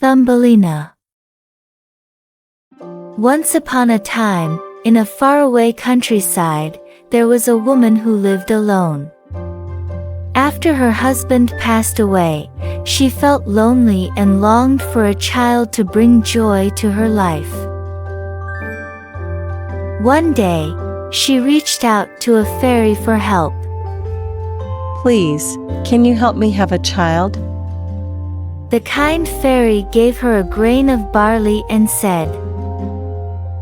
Thumbelina. Once upon a time, in a faraway countryside, there was a woman who lived alone. After her husband passed away, she felt lonely and longed for a child to bring joy to her life. One day, she reached out to a fairy for help. Please, can you help me have a child? The kind fairy gave her a grain of barley and said,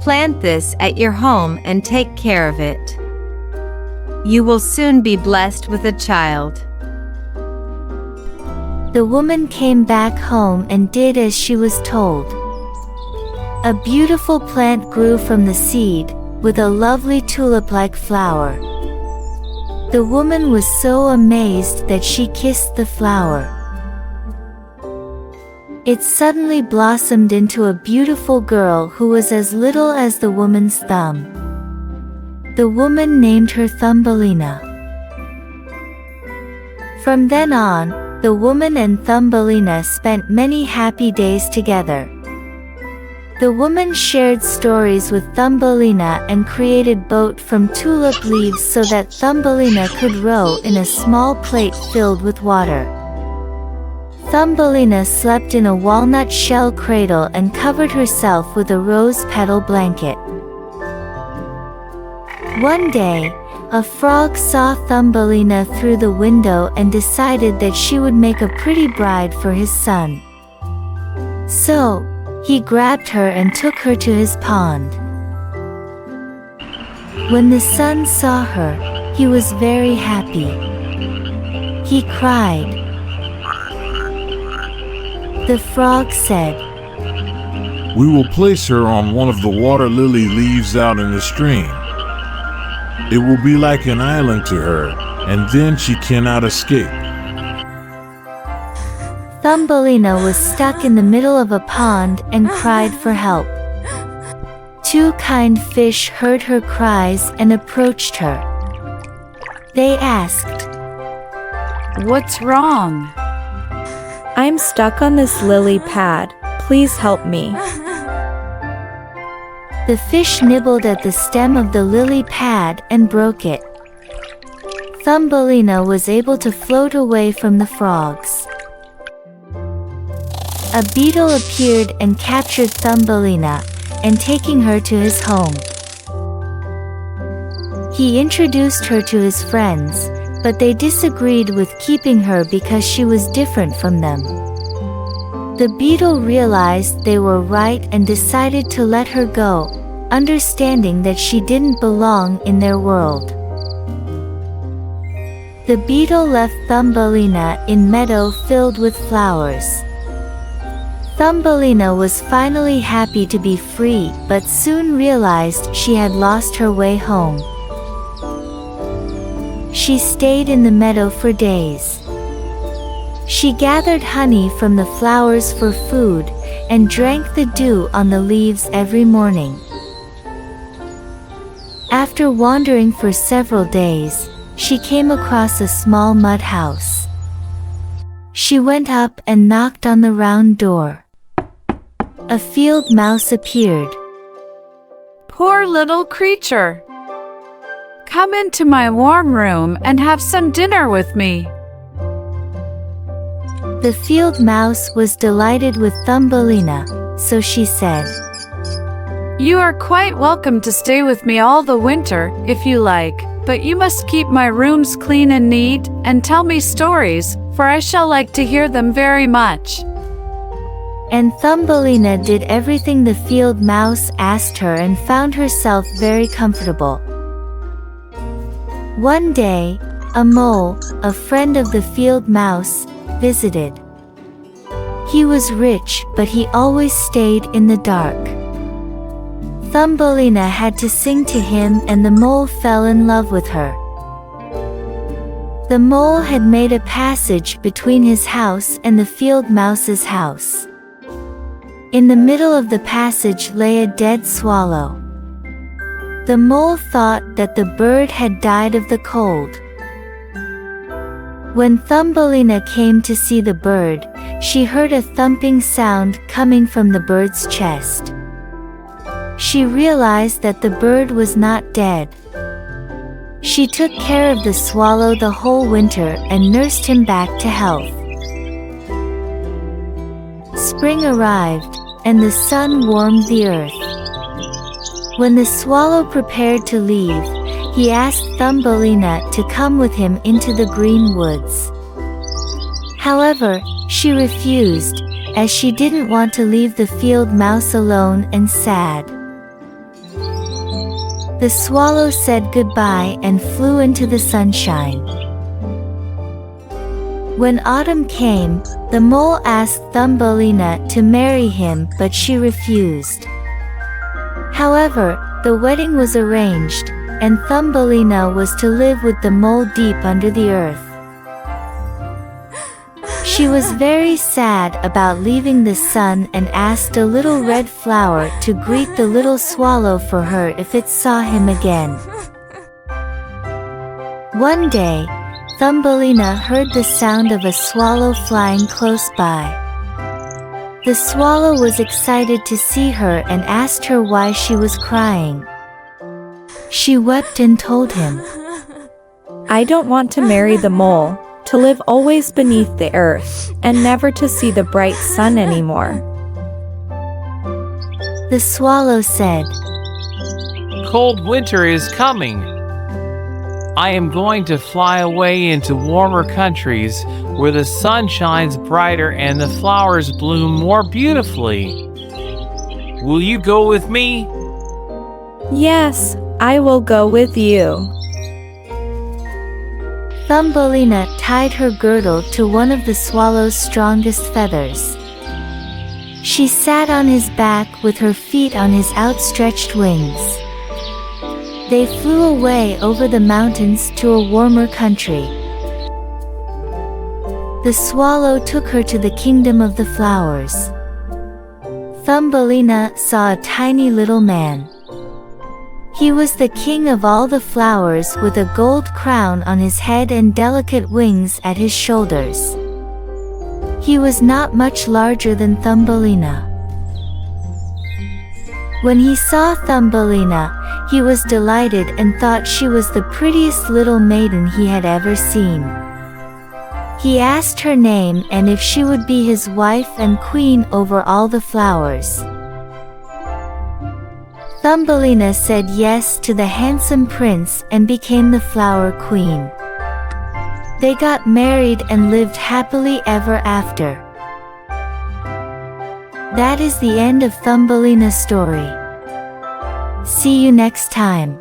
"Plant this at your home and take care of it. You will soon be blessed with a child." The woman came back home and did as she was told. A beautiful plant grew from the seed, with a lovely tulip-like flower. The woman was so amazed that she kissed the flower. It suddenly blossomed into a beautiful girl who was as little as the woman's thumb. The woman named her Thumbelina. From then on, the woman and Thumbelina spent many happy days together. The woman shared stories with Thumbelina and created boat from tulip leaves so that Thumbelina could row in a small plate filled with water. Thumbelina slept in a walnut shell cradle and covered herself with a rose petal blanket. One day, a frog saw Thumbelina through the window and decided that she would make a pretty bride for his son. So, he grabbed her and took her to his pond. When the son saw her, he was very happy. He cried. The frog said, "We will place her on one of the water lily leaves out in the stream. It will be like an island to her, and then she cannot escape." Thumbelina was stuck in the middle of a pond and cried for help. Two kind fish heard her cries and approached her. They asked, "What's wrong?" I'm stuck on this lily pad. Please help me. The fish nibbled at the stem of the lily pad and broke it. Thumbelina was able to float away from the frogs. A beetle appeared and captured Thumbelina, and taking her to his home. He introduced her to his friends, but they disagreed with keeping her because she was different from them. The beetle realized they were right and decided to let her go, understanding that she didn't belong in their world. The beetle left Thumbelina in meadow filled with flowers. Thumbelina was finally happy to be free, but soon realized she had lost her way home. She stayed in the meadow for days. She gathered honey from the flowers for food, and drank the dew on the leaves every morning. After wandering for several days, she came across a small mud house. She went up and knocked on the round door. A field mouse appeared. "Poor little creature. Come into my warm room and have some dinner with me." The field mouse was delighted with Thumbelina, so she said, "You are quite welcome to stay with me all the winter, if you like, but you must keep my rooms clean and neat, and tell me stories, for I shall like to hear them very much." And Thumbelina did everything the field mouse asked her and found herself very comfortable. One day, a mole, a friend of the field mouse, visited. He was rich, but he always stayed in the dark. Thumbelina had to sing to him, and the mole fell in love with her. The mole had made a passage between his house and the field mouse's house. In the middle of the passage lay a dead swallow. The mole thought that the bird had died of the cold. When Thumbelina came to see the bird, she heard a thumping sound coming from the bird's chest. She realized that the bird was not dead. She took care of the swallow the whole winter and nursed him back to health. Spring arrived, and the sun warmed the earth. When the swallow prepared to leave, he asked Thumbelina to come with him into the green woods. However, she refused, as she didn't want to leave the field mouse alone and sad. The swallow said goodbye and flew into the sunshine. When autumn came, the mole asked Thumbelina to marry him, but she refused. However, the wedding was arranged, and Thumbelina was to live with the mole deep under the earth. She was very sad about leaving the sun and asked a little red flower to greet the little swallow for her if it saw him again. One day, Thumbelina heard the sound of a swallow flying close by. The swallow was excited to see her and asked her why she was crying. She wept and told him, I don't want to marry the mole, to live always beneath the earth, and never to see the bright sun anymore. The swallow said, Cold winter is coming. I am going to fly away into warmer countries where the sun shines brighter and the flowers bloom more beautifully. Will you go with me? Yes, I will go with you. Thumbelina tied her girdle to one of the swallow's strongest feathers. She sat on his back with her feet on his outstretched wings. They flew away over the mountains to a warmer country. The swallow took her to the kingdom of the flowers. Thumbelina saw a tiny little man. He was the king of all the flowers, with a gold crown on his head and delicate wings at his shoulders. He was not much larger than Thumbelina. When he saw Thumbelina, he was delighted and thought she was the prettiest little maiden he had ever seen. He asked her name and if she would be his wife and queen over all the flowers. Thumbelina said yes to the handsome prince and became the flower queen. They got married and lived happily ever after. That is the end of Thumbelina's story. See you next time.